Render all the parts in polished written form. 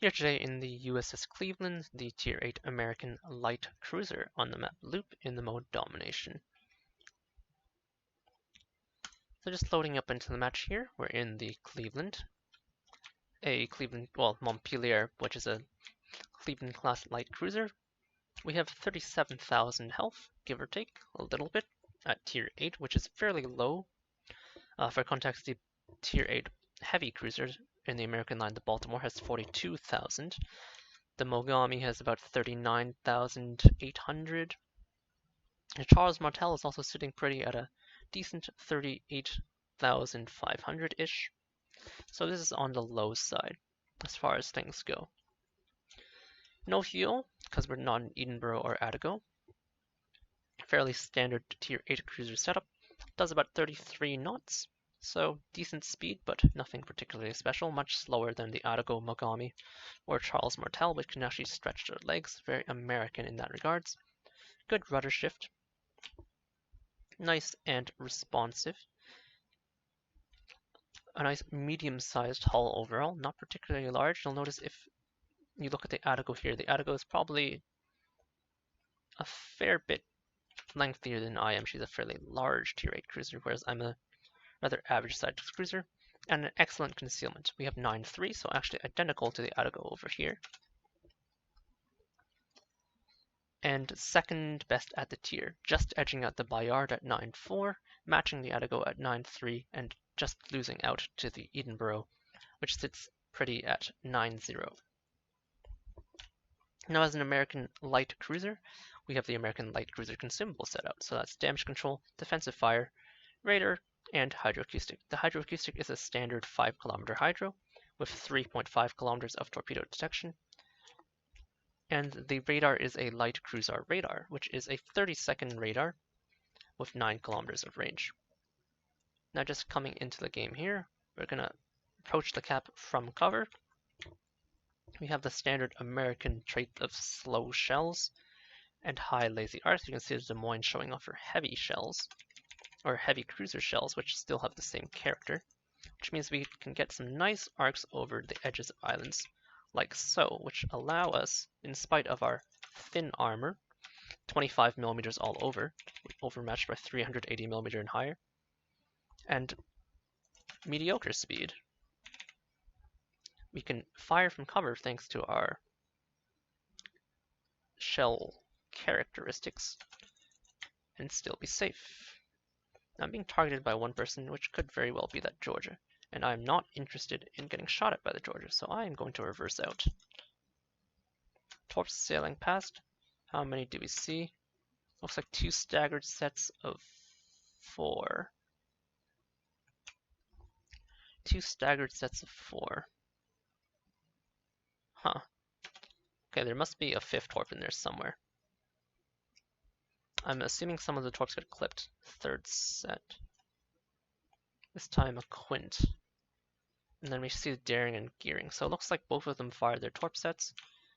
Here today in the USS Cleveland, the Tier 8 American Light Cruiser on the map Loop in the mode Domination. So just loading up into the match here, we're in the Cleveland. Montpelier, which is a Cleveland class light cruiser. We have 37,000 health, give or take, a little bit, at Tier 8, which is fairly low. For context, the Tier 8 heavy cruisers in the American line, the Baltimore, has 42,000. The Mogami has about 39,800. The Charles Martel is also sitting pretty at a decent 38,500-ish. So this is on the low side as far as things go. No fuel, because we're not in Edinburgh or Attigo. Fairly standard Tier 8 cruiser setup. Does about 33 knots, so decent speed, but nothing particularly special. Much slower than the Attigo, Mogami, or Charles Martel, which can actually stretch their legs. Very American in that regards. Good rudder shift. Nice and responsive. A nice medium-sized hull overall, not particularly large. You'll notice if you look at the Attigo here, the Attigo is probably a fair bit lengthier than I am. She's a fairly large Tier 8 cruiser, whereas I'm a rather average-sized cruiser, and an excellent concealment. We have 9.3, so actually identical to the Attigo over here. And second best at the tier, just edging out the Bayard at 9.4, matching the Attigo at 9.3, and just losing out to the Edinburgh, which sits pretty at 9.0. Now as an American light cruiser, we have the American light cruiser consumable set out. So that's damage control, defensive fire, radar, and hydroacoustic. The hydroacoustic is a standard 5 km hydro with 3.5 km of torpedo detection. And the radar is a light cruiser radar, which is a 30-second radar with 9 km of range. Now just coming into the game here, we're going to approach the cap from cover. We have the standard American trait of slow shells and high lazy arcs. You can see the Des Moines showing off her heavy shells, or heavy cruiser shells, which still have the same character, which means we can get some nice arcs over the edges of islands, like so, which allow us, in spite of our thin armor, 25 millimeters all over, overmatched by 380 millimeter and higher, and mediocre speed. We can fire from cover thanks to our shell characteristics and still be safe. Now, I'm being targeted by one person, which could very well be that Georgia, and I'm not interested in getting shot at by the Georgia, so I am going to reverse out. Torps sailing past. How many do we see? Looks like 2 staggered sets of 4. 2 staggered sets of 4. Huh. Okay, there must be a 5th torp in there somewhere. I'm assuming some of the torps got clipped. 3rd set. This time a quint. And then we see the daring and gearing. So it looks like both of them fired their torp sets.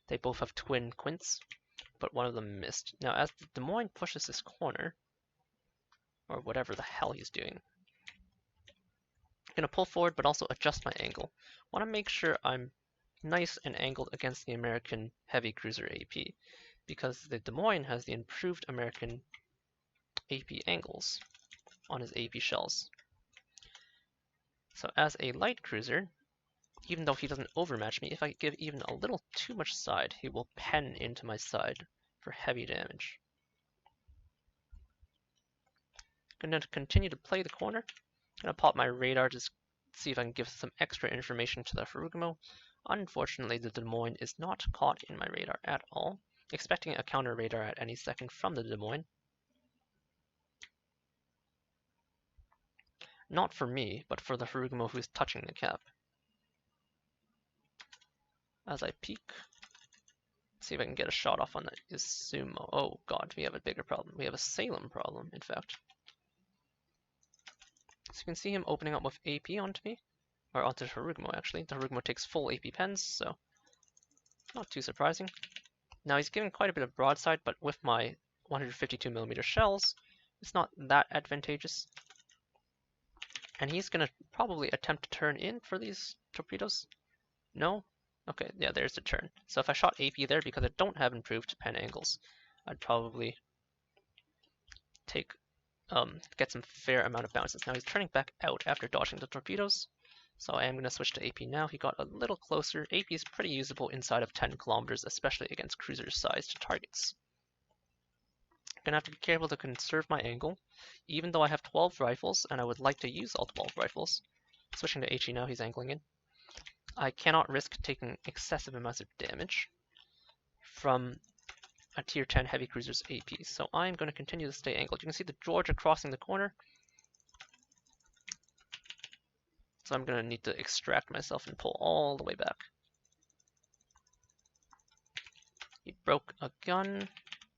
They both have twin quints, but one of them missed. Now as the Des Moines pushes this corner, or whatever the hell he's doing, I'm going to pull forward but also adjust my angle. I want to make sure I'm nice and angled against the American heavy cruiser AP, because the Des Moines has the improved American AP angles on his AP shells. So as a light cruiser, even though he doesn't overmatch me, if I give even a little too much side, he will pen into my side for heavy damage. I'm going to continue to play the corner. I'm going to pop my radar to see if I can give some extra information to the Ferugamo. Unfortunately, the Des Moines is not caught in my radar at all. Expecting a counter radar at any second from the Des Moines. Not for me, but for the Ferugamo who is touching the cap. As I peek, see if I can get a shot off on that Izumo. Oh god, we have a bigger problem. We have a Salem problem, in fact. So you can see him opening up with AP onto me, or onto the Ferugamo actually. The Ferugamo takes full AP pens, so not too surprising. Now he's giving quite a bit of broadside, but with my 152mm shells, it's not that advantageous. And he's going to probably attempt to turn in for these torpedoes. No, Okay, yeah, there's the turn. So if I shot AP there, because I don't have improved pen angles, I'd probably get some fair amount of bounces. Now he's turning back out after dodging the torpedoes, so I am going to switch to AP now. He got a little closer. AP is pretty usable inside of 10 kilometers, especially against cruiser-sized targets. I'm going to have to be careful to conserve my angle, even though I have 12 rifles, and I would like to use all 12 rifles. Switching to HE now, he's angling in. I cannot risk taking excessive amounts of damage from a tier 10 heavy cruiser's AP, so I'm going to continue to stay angled. You can see the Georgia crossing the corner, so I'm going to need to extract myself and pull all the way back. He broke a gun.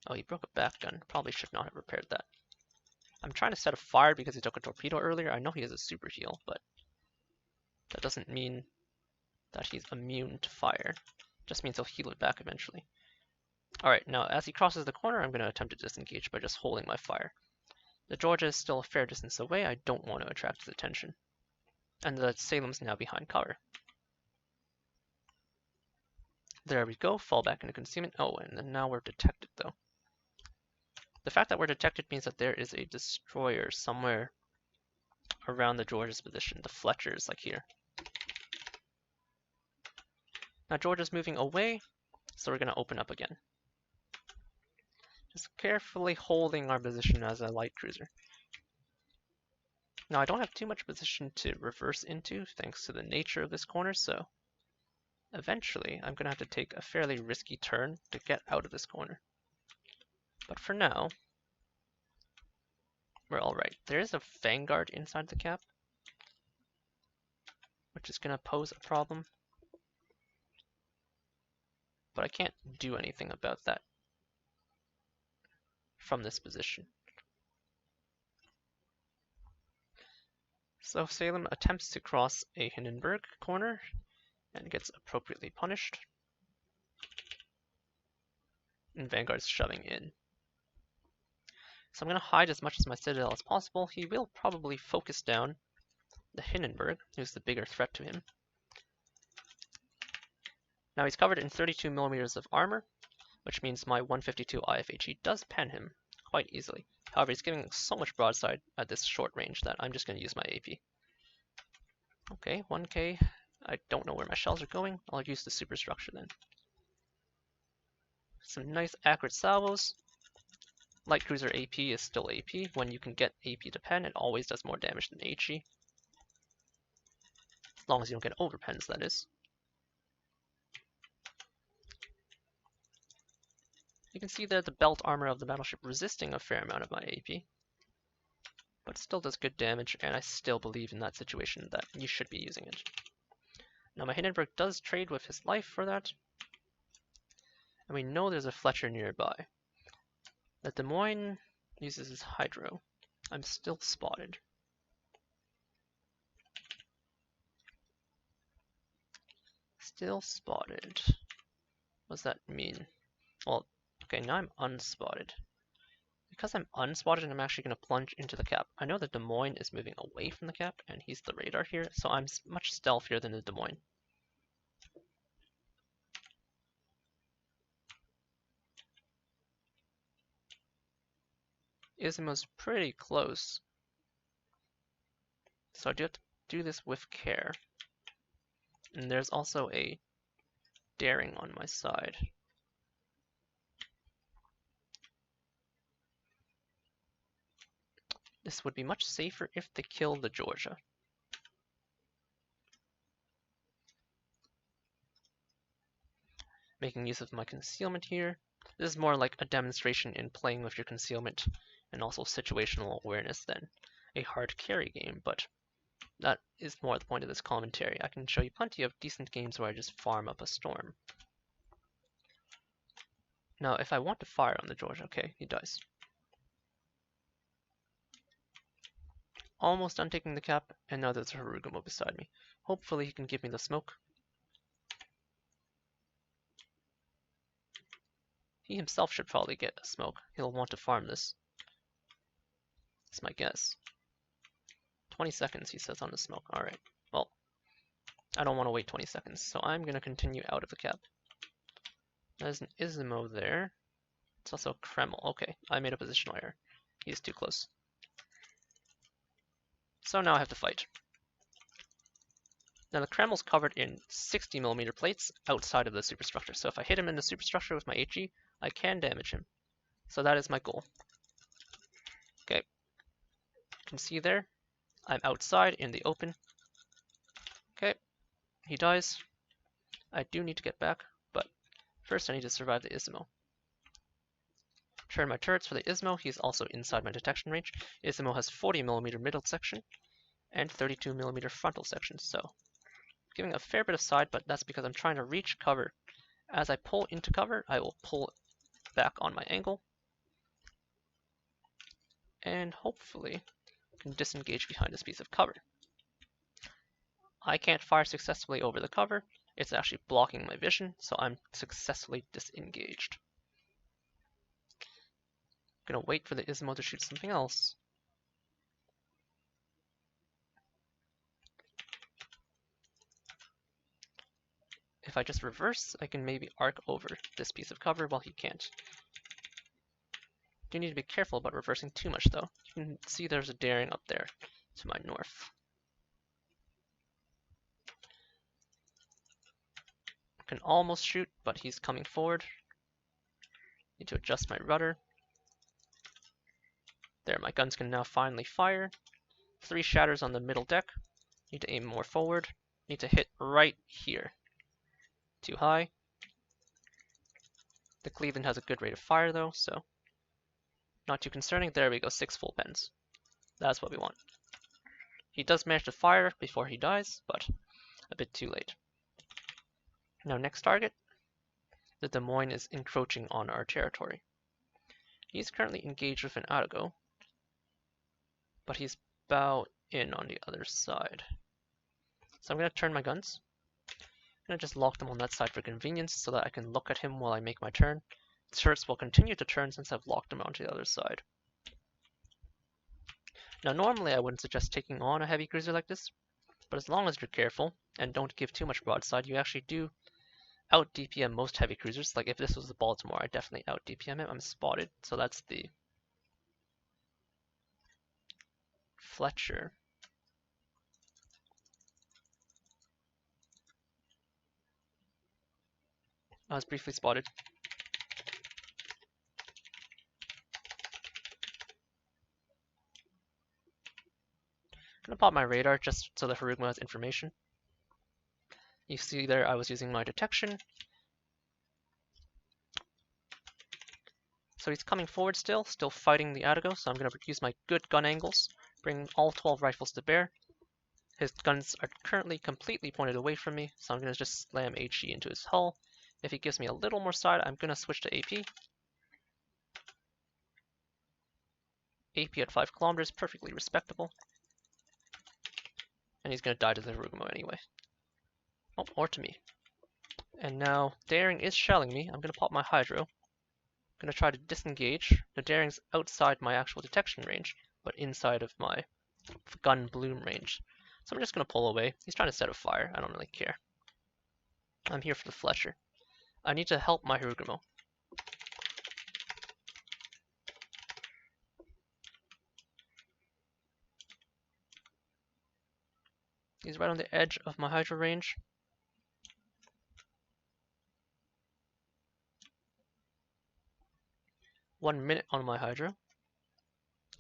Oh, he broke a back gun. Probably should not have repaired that. I'm trying to set a fire because he took a torpedo earlier. I know he has a super heal, but that doesn't mean that he's immune to fire. It just means he'll heal it back eventually. Alright, now as he crosses the corner, I'm going to attempt to disengage by just holding my fire. The Georgia is still a fair distance away. I don't want to attract his attention. And the Salem's now behind cover. There we go, fall back into concealment. Oh, and then now we're detected though. The fact that we're detected means that there is a destroyer somewhere around the Georgia's position. The Fletcher is like here. Now Georgia's moving away, so we're going to open up again. Just carefully holding our position as a light cruiser. Now I don't have too much position to reverse into thanks to the nature of this corner, so eventually I'm going to have to take a fairly risky turn to get out of this corner. But for now, we're alright. There is a Vanguard inside the cap, which is going to pose a problem. But I can't do anything about that from this position. So Salem attempts to cross a Hindenburg corner and gets appropriately punished. And Vanguard's shoving in. So I'm going to hide as much as my Citadel as possible. He will probably focus down the Hindenburg, who's the bigger threat to him. Now he's covered in 32 millimeters of armor, which means my 152 IFHE does pen him quite easily. However, he's giving so much broadside at this short range that I'm just going to use my AP. Okay, 1K. I don't know where my shells are going. I'll use the superstructure then. Some nice accurate salvos. Light cruiser AP is still AP. When you can get AP to pen, it always does more damage than HE. As long as you don't get overpens, that is. You can see there the belt armor of the battleship resisting a fair amount of my AP. But still does good damage, and I still believe in that situation that you should be using it. Now my Hindenburg does trade with his life for that. And we know there's a Fletcher nearby. The Des Moines uses his hydro. I'm still spotted. Still spotted. What does that mean? Well, okay, now I'm unspotted. Because I'm unspotted, I'm actually going to plunge into the cap. I know the Des Moines is moving away from the cap, and he's the radar here, so I'm much stealthier than the Des Moines. Isimo's pretty close, so I do have to do this with care. And there's also a daring on my side. This would be much safer if they kill the Georgia. Making use of my concealment here. This is more like a demonstration in playing with your concealment and also situational awareness than a hard carry game, but that is more the point of this commentary. I can show you plenty of decent games where I just farm up a storm. Now, if I want to fire on the Georgia, okay, he dies. Almost done taking the cap, and now there's a Harugumo beside me. Hopefully he can give me the smoke. He himself should probably get a smoke. He'll want to farm this. That's my guess. 20 seconds, he says, on the smoke. Alright, well, I don't want to wait 20 seconds, so I'm going to continue out of the cap. There's an Ismo there. It's also a Kreml. Okay, I made a positional error. He's too close. So now I have to fight. Now the Kreml's covered in 60mm plates outside of the superstructure, so if I hit him in the superstructure with my HE, I can damage him. So that is my goal. Okay, you can see there, I'm outside in the open. Okay, he dies. I do need to get back, but first I need to survive the Ismo. Turn my turrets for the Ismo. He's also inside my detection range. Ismo has 40mm middle section and 32mm frontal section, so giving a fair bit of side, but that's because I'm trying to reach cover. As I pull into cover, I will pull back on my angle, and hopefully can disengage behind this piece of cover. I can't fire successfully over the cover. It's actually blocking my vision, so I'm successfully disengaged. Gonna wait for the Ismo to shoot something else. If I just reverse, I can maybe arc over this piece of cover while he can't. Do need to be careful about reversing too much though. You can see there's a daring up there to my north. I can almost shoot, but he's coming forward. Need to adjust my rudder. There, my guns can now finally fire. 3 shatters on the middle deck. Need to aim more forward. Need to hit right here. Too high. The Cleveland has a good rate of fire though, so not too concerning. There we go, 6 full pens. That's what we want. He does manage to fire before he dies, but a bit too late. Now next target. The Des Moines is encroaching on our territory. He's currently engaged with an Arago, but he's about in on the other side. So I'm going to turn my guns. I'm going to just lock them on that side for convenience so that I can look at him while I make my turn. Turrets will continue to turn since I've locked them onto the other side. Now normally I wouldn't suggest taking on a heavy cruiser like this, but as long as you're careful and don't give too much broadside, you actually do out DPM most heavy cruisers. Like if this was the Baltimore, I definitely out DPM it. I'm spotted, so that's the Fletcher. I was briefly spotted. I'm gonna pop my radar just so the Harugma has information. You see there I was using my detection. So he's coming forward still fighting the Arago, so I'm going to use my good gun angles, bring all 12 rifles to bear. His guns are currently completely pointed away from me, so I'm going to just slam HE into his hull. If he gives me a little more side, I'm going to switch to AP. AP at 5 kilometers, perfectly respectable. And he's going to die to the Harugma anyway. Oh, or to me. And now, Daring is shelling me. I'm going to pop my Hydro. I'm going to try to disengage. The Daring's outside my actual detection range, but inside of my gun bloom range. So I'm just going to pull away. He's trying to set a fire. I don't really care. I'm here for the Fletcher. I need to help my Harugma. He's right on the edge of my Hydro range. One minute on my Hydro.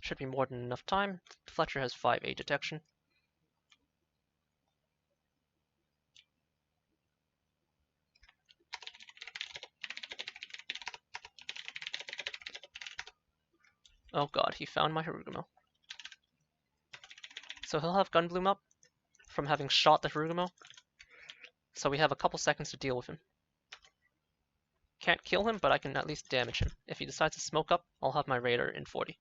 Should be more than enough time. Fletcher has 5A detection. Oh god, he found my Harugma. So he'll have gun bloom up from having shot the Harugma. So we have a couple seconds to deal with him. Can't kill him, but I can at least damage him. If he decides to smoke up, I'll have my radar in 40.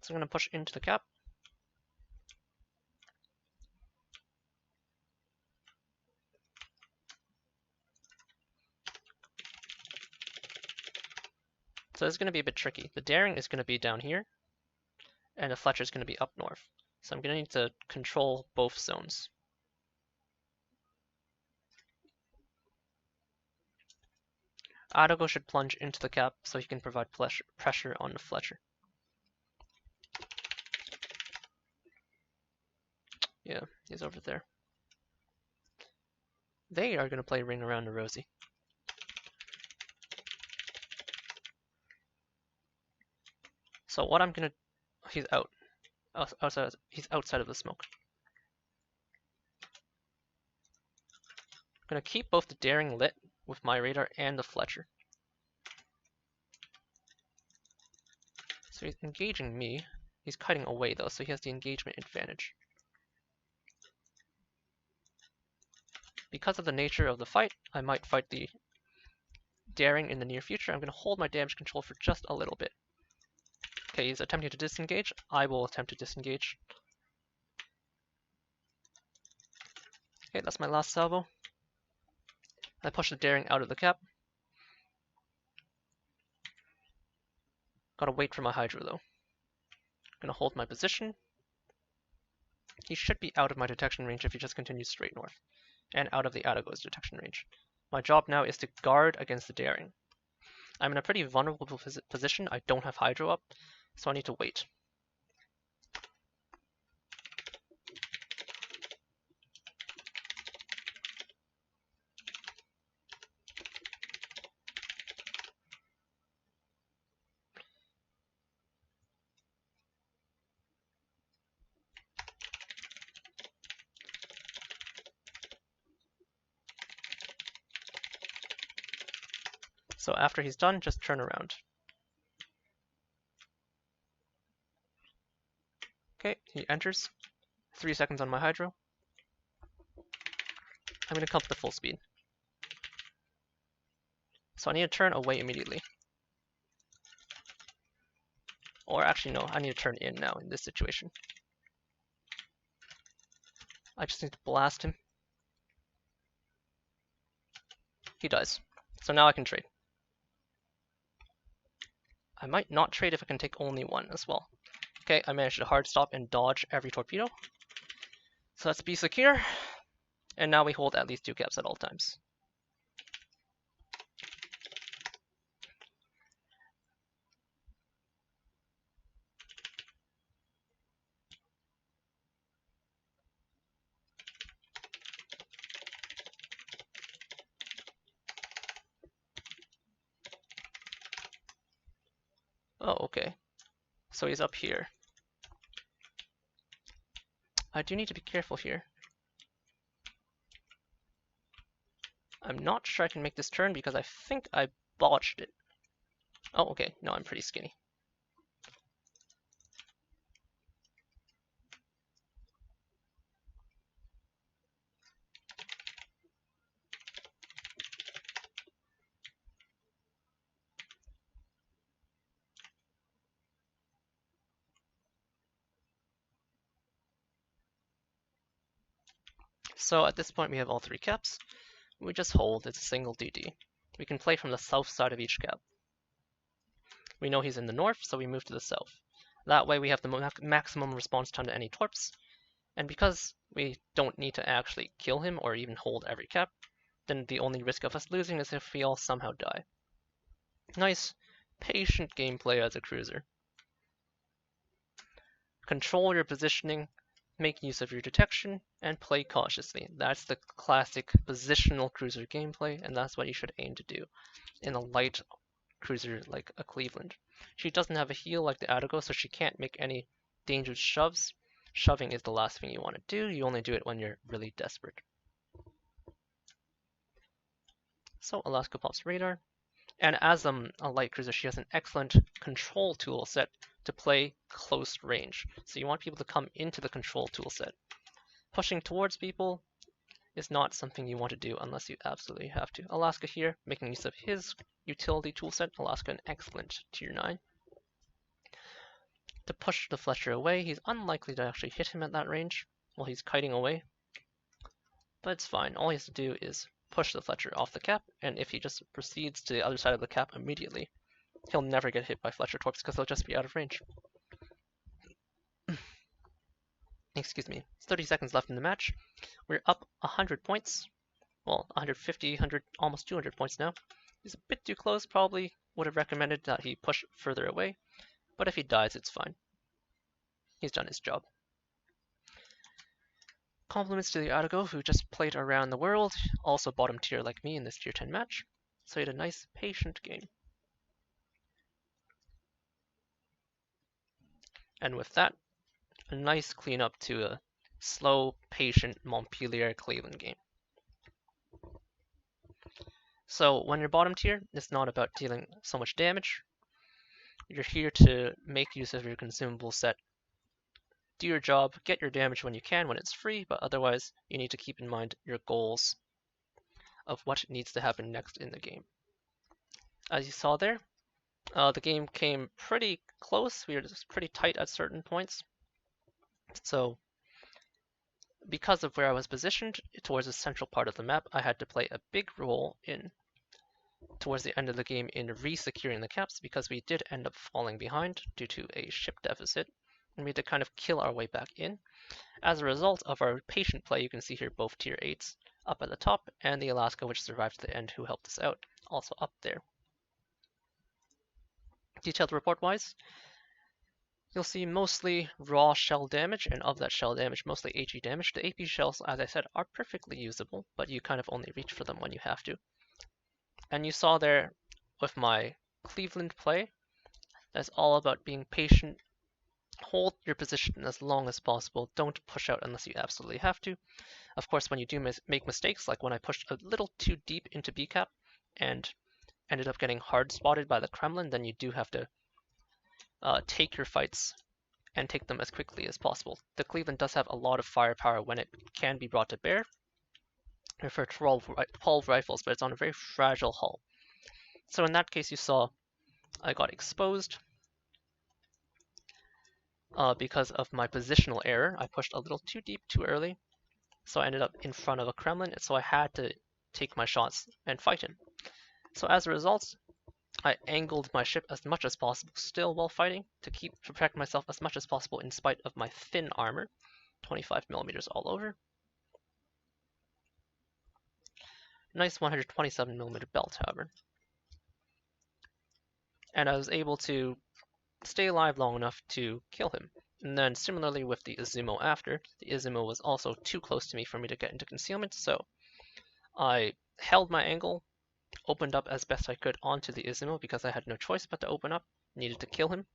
So I'm going to push into the cap. So this is going to be a bit tricky. The daring is going to be down here, and the Fletcher is going to be up north. So I'm going to need to control both zones. Adago should plunge into the cap so he can provide pressure on the Fletcher. Yeah, he's over there. They are going to play Ring Around the Rosie. So what I'm going to... He's out. He's outside of the smoke. I'm going to keep both the daring lit with my radar and the Fletcher. So he's engaging me. He's cutting away though, so he has the engagement advantage. Because of the nature of the fight, I might fight the daring in the near future. I'm going to hold my damage control for just a little bit. Okay, he's attempting to disengage. I will attempt to disengage. Okay, that's my last salvo. I push the daring out of the cap. Gotta wait for my Hydra though. Gonna hold my position. He should be out of my detection range if he just continues straight north, and out of the Adago's detection range. My job now is to guard against the daring. I'm in a pretty vulnerable position. I don't have Hydro up, so I need to wait. So after he's done, just turn around. Okay, he enters. 3 seconds on my Hydro. I'm going to come to full speed. So I need to turn away immediately. Or actually no, I need to turn in now in this situation. I just need to blast him. He dies. So now I can trade. I might not trade if I can take only one as well. Okay, I managed to hard stop and dodge every torpedo. So let's be secure. And now we hold at least 2 caps at all times. Oh, okay. So he's up here. I do need to be careful here. I'm not sure I can make this turn because I think I botched it. Oh, okay. No, I'm pretty skinny. So at this point we have all 3 caps. We just hold, it's a single DD. We can play from the south side of each cap. We know he's in the north, so we move to the south. That way we have the maximum response time to any torps. And because we don't need to actually kill him or even hold every cap, then the only risk of us losing is if we all somehow die. Nice, patient gameplay as a cruiser. Control your positioning, make use of your detection, and play cautiously. That's the classic positional cruiser gameplay, and that's what you should aim to do in a light cruiser like a Cleveland. She doesn't have a heel like the Adago, so she can't make any dangerous shoves. Shoving is the last thing you want to do. You only do it when you're really desperate. So Alaska pops radar, and as a light cruiser, she has an excellent control tool set to play close range. So you want people to come into the control tool set. Pushing towards people is not something you want to do unless you absolutely have to. Alaska here, making use of his utility toolset. Alaska, an excellent tier 9. To push the Fletcher away, he's unlikely to actually hit him at that range while he's kiting away. But it's fine. All he has to do is push the Fletcher off the cap, and if he just proceeds to the other side of the cap immediately, he'll never get hit by Fletcher Torps because they'll just be out of range. Excuse me. It's 30 seconds left in the match. We're up 100 points. Well, 150, 100, almost 200 points now. He's a bit too close, probably would have recommended that he push further away, but if he dies, it's fine. He's done his job. Compliments to the Arago, who just played around the world, also bottom tier like me in this tier 10 match, so he had a nice, patient game. And with that, a nice cleanup to a slow, patient Montpelier Cleveland game. So when you're bottom tier, it's not about dealing so much damage. You're here to make use of your consumable set. Do your job, get your damage when you can, when it's free, but otherwise you need to keep in mind your goals of what needs to happen next in the game. As you saw there, the game came pretty close. We were just pretty tight at certain points. So because of where I was positioned towards the central part of the map, I had to play a big role in towards the end of the game in re-securing the caps because we did end up falling behind due to a ship deficit, and we had to kind of kill our way back in. As a result of our patient play, you can see here both tier 8s up at the top and the Alaska, which survived to the end, who helped us out, also up there. Detailed report-wise, you'll see mostly raw shell damage, and of that shell damage, mostly HE damage. The AP shells, as I said, are perfectly usable, but you kind of only reach for them when you have to. And you saw there with my Cleveland play, that's all about being patient. Hold your position as long as possible. Don't push out unless you absolutely have to. Of course, when you do make mistakes, like when I pushed a little too deep into B cap and ended up getting hard spotted by the Kremlin, then you do have to take your fights and take them as quickly as possible. The Cleveland does have a lot of firepower when it can be brought to bear for 12 rifles, but it's on a very fragile hull. So in that case, you saw I got exposed because of my positional error. I pushed a little too deep too early, so I ended up in front of a Kremlin, so I had to take my shots and fight him. So as a result, I angled my ship as much as possible still while fighting to protect myself as much as possible in spite of my thin armor, 25mm all over. Nice 127mm belt, however. And I was able to stay alive long enough to kill him. And then similarly with the Izumo after, the Izumo was also too close to me for me to get into concealment, so I held my angle, opened up as best I could onto the Izumo because I had no choice but to open up, needed to kill him,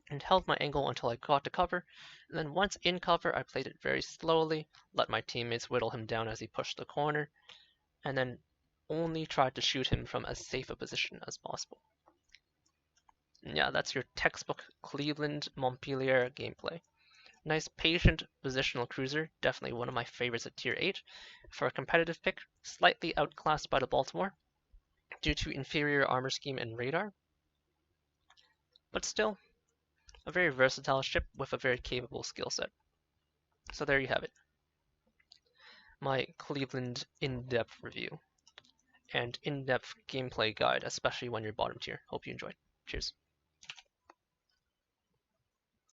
and held my angle until I got to cover. And then once in cover, I played it very slowly, let my teammates whittle him down as he pushed the corner, and then only tried to shoot him from as safe a position as possible. And yeah, that's your textbook Cleveland Montpelier gameplay. Nice patient positional cruiser, definitely one of my favorites at tier 8. For a competitive pick, slightly outclassed by the Baltimore due to inferior armor scheme and radar, but still a very versatile ship with a very capable skill set. So there you have it. My Cleveland in-depth review and in-depth gameplay guide, especially when you're bottom tier. Hope you enjoyed. Cheers.